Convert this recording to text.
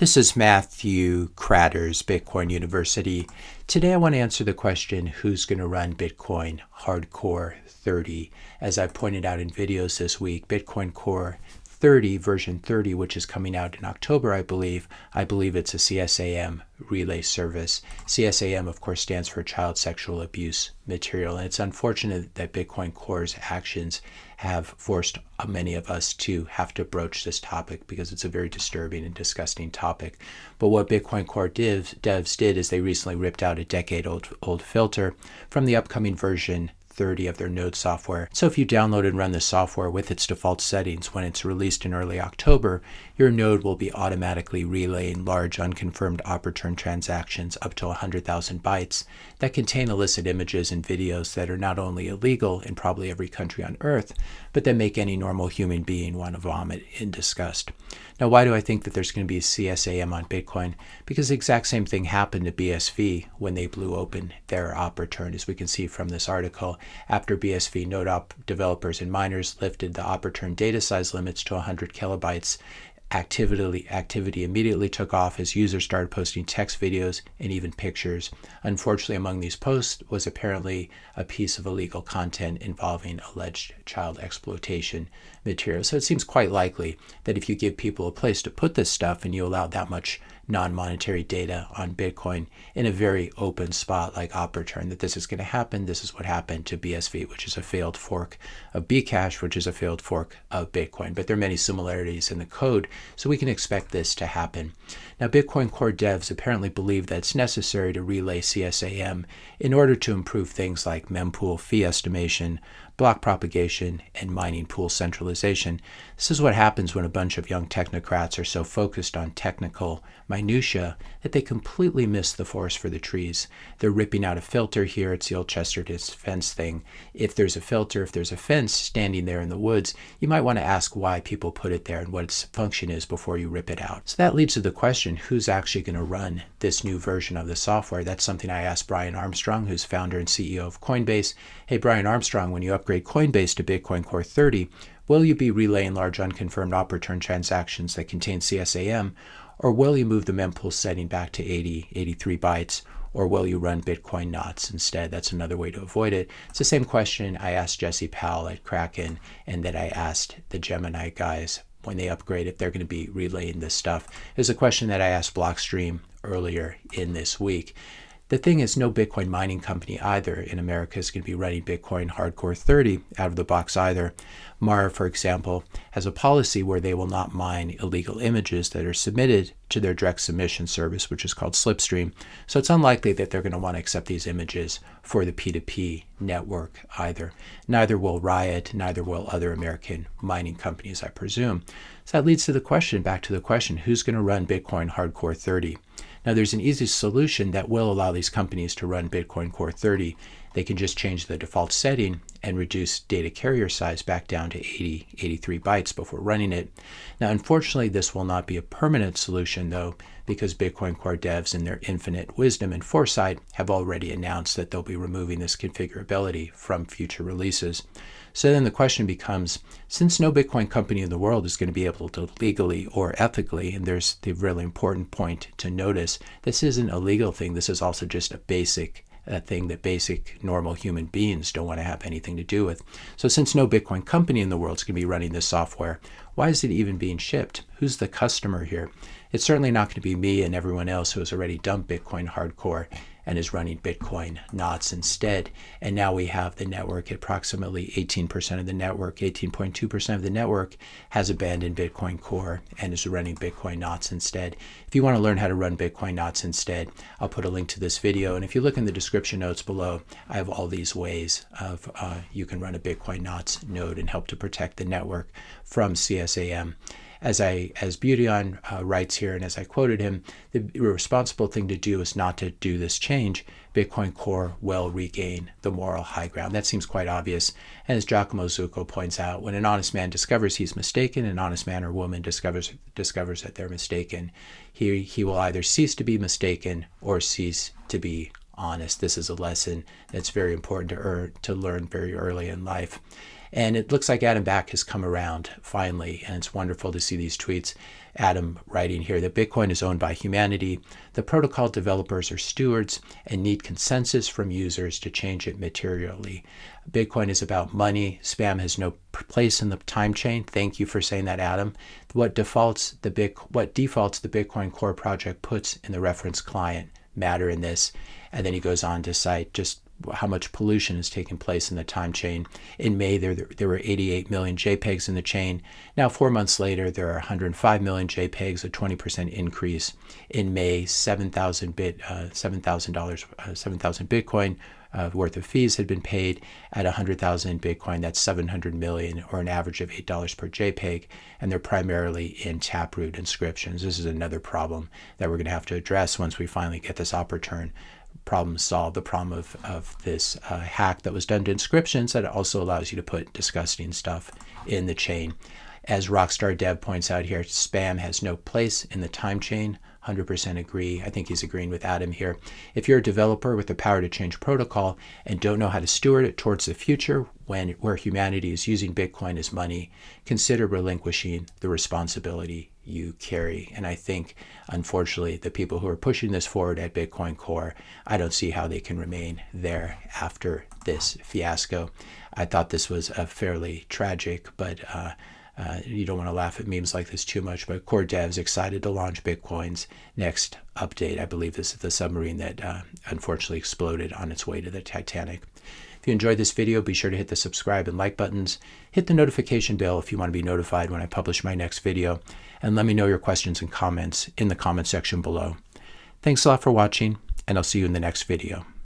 This is Matthew Kratter's Bitcoin University. Today I want to answer the question, who's going to run Bitcoin HardCore 30? As I pointed out in videos this week, Bitcoin Core 30, version 30, which is coming out in October, I believe it's a CSAM relay service. CSAM, of course, stands for Child Sexual Abuse Material. And it's unfortunate that Bitcoin Core's actions have forced many of us to have to broach this topic because it's a very disturbing and disgusting topic. But what Bitcoin Core devs did is they recently ripped out a decade-old filter from the upcoming version 30 of their node software. So if you download and run the software with its default settings when it's released in early October, your node will be automatically relaying large unconfirmed op-return transactions up to 100,000 bytes that contain illicit images and videos that are not only illegal in probably every country on earth, but that make any normal human being want to vomit in disgust. Now, why do I think that there's going to be a CSAM on Bitcoin? Because the exact same thing happened to BSV when they blew open their op-return, as we can see from this article. After BSV node op developers and miners lifted the op-return data size limits to 100 kilobytes, activity immediately took off as users started posting text, videos, and even pictures. Unfortunately, among these posts was apparently a piece of illegal content involving alleged child exploitation material. So it seems quite likely that if you give people a place to put this stuff and you allow that much non-monetary data on Bitcoin in a very open spot like op-return, that this is going to happen. This is what happened to BSV, which is a failed fork of Bcash, which is a failed fork of Bitcoin. But there are many similarities in the code, so we can expect this to happen. Now, Bitcoin Core devs apparently believe that it's necessary to relay CSAM in order to improve things like mempool fee estimation, block propagation, and mining pool centralization. This is what happens when a bunch of young technocrats are so focused on technical minutia that they completely miss the forest for the trees. They're ripping out a filter here. It's the old Chesterton's fence thing. If there's a filter, if there's a fence standing there in the woods, you might want to ask why people put it there and what its function is before you rip it out. So that leads to the question, who's actually going to run this new version of the software? That's something I asked Brian Armstrong, who's founder and CEO of Coinbase. Hey, Brian Armstrong, when you upgrade Coinbase to Bitcoin Core 30, will you be relaying large unconfirmed op-return transactions that contain CSAM, or will you move the mempool setting back to 83 bytes, or will you run Bitcoin knots instead? That's another way to avoid it. It's the same question I asked Jesse Powell at Kraken and that I asked the Gemini guys when they upgrade, if they're going to be relaying this stuff. It's a question that I asked Blockstream earlier in this week. The thing is, no Bitcoin mining company either in America is going to be running Bitcoin HardCore 30 out of the box either. Mara, for example, has a policy where they will not mine illegal images that are submitted to their direct submission service, which is called Slipstream. So it's unlikely that they're going to want to accept these images for the P2P network either. Neither will Riot, neither will other American mining companies, I presume. So that leads to the question, back to the question, who's going to run Bitcoin HardCore 30? Now, there's an easy solution that will allow these companies to run Bitcoin Core 30. They can just change the default setting and reduce data carrier size back down to 83 bytes before running it. Now, unfortunately, this will not be a permanent solution, though, because Bitcoin Core devs, in their infinite wisdom and foresight, have already announced that they'll be removing this configurability from future releases. So then the question becomes, since no Bitcoin company in the world is going to be able to legally or ethically, and there's the really important point to notice, this isn't a legal thing. This is also just a basic thing that basic normal human beings don't want to have anything to do with. So since no Bitcoin company in the world is going to be running this software, why is it even being shipped? Who's the customer here? It's certainly not going to be me and everyone else who has already dumped Bitcoin HardCore and is running Bitcoin knots instead. And now we have the network, approximately 18% of the network, 18.2% of the network has abandoned Bitcoin Core and is running Bitcoin knots instead. If you want to learn how to run Bitcoin knots instead, I'll put a link to this video. And if you look in the description notes below, I have all these ways of you can run a Bitcoin knots node and help to protect the network from CSAM. As Budion writes here, and as I quoted him, the responsible thing to do is not to do this change. Bitcoin Core will regain the moral high ground. That seems quite obvious. And as Giacomo Zucco points out, when an honest man discovers he's mistaken, an honest man or woman discovers that they're mistaken, he will either cease to be mistaken or cease to be honest. This is a lesson that's very important to learn very early in life. And it looks like Adam Back has come around finally, and it's wonderful to see these tweets. Adam writing here that Bitcoin is owned by humanity. The protocol developers are stewards and need consensus from users to change it materially. Bitcoin is about money. Spam has no place in the time chain. Thank you for saying that, Adam. What defaults the Bitcoin Core project puts in the reference client matter in this. And then he goes on to cite just how much pollution has taken place in the time chain. In May, there were 88 million JPEGs in the chain. Now, 4 months later, there are 105 million JPEGs, a 20% increase. In May, 7,000 Bitcoin worth of fees had been paid. At 100,000 Bitcoin, that's 700 million, or an average of $8 per JPEG, and they're primarily in Taproot inscriptions. This is another problem that we're going to have to address once we finally get this op return problem solved, the problem of this hack that was done to inscriptions that also allows you to put disgusting stuff in the chain. As Rockstar Dev points out here, spam has no place in the time chain. 100% agree. I think he's agreeing with Adam here. If you're a developer with the power to change protocol and don't know how to steward it towards the future where humanity is using Bitcoin as money, consider relinquishing the responsibility you carry. And I think, unfortunately, the people who are pushing this forward at Bitcoin Core, I don't see how they can remain there after this fiasco. I thought this was a fairly tragic, but you don't want to laugh at memes like this too much, but Core Dev's excited to launch Bitcoin's next update. I believe this is the submarine that unfortunately exploded on its way to the Titanic. If you enjoyed this video, be sure to hit the subscribe and like buttons. Hit the notification bell if you want to be notified when I publish my next video. And let me know your questions and comments in the comment section below. Thanks a lot for watching, and I'll see you in the next video.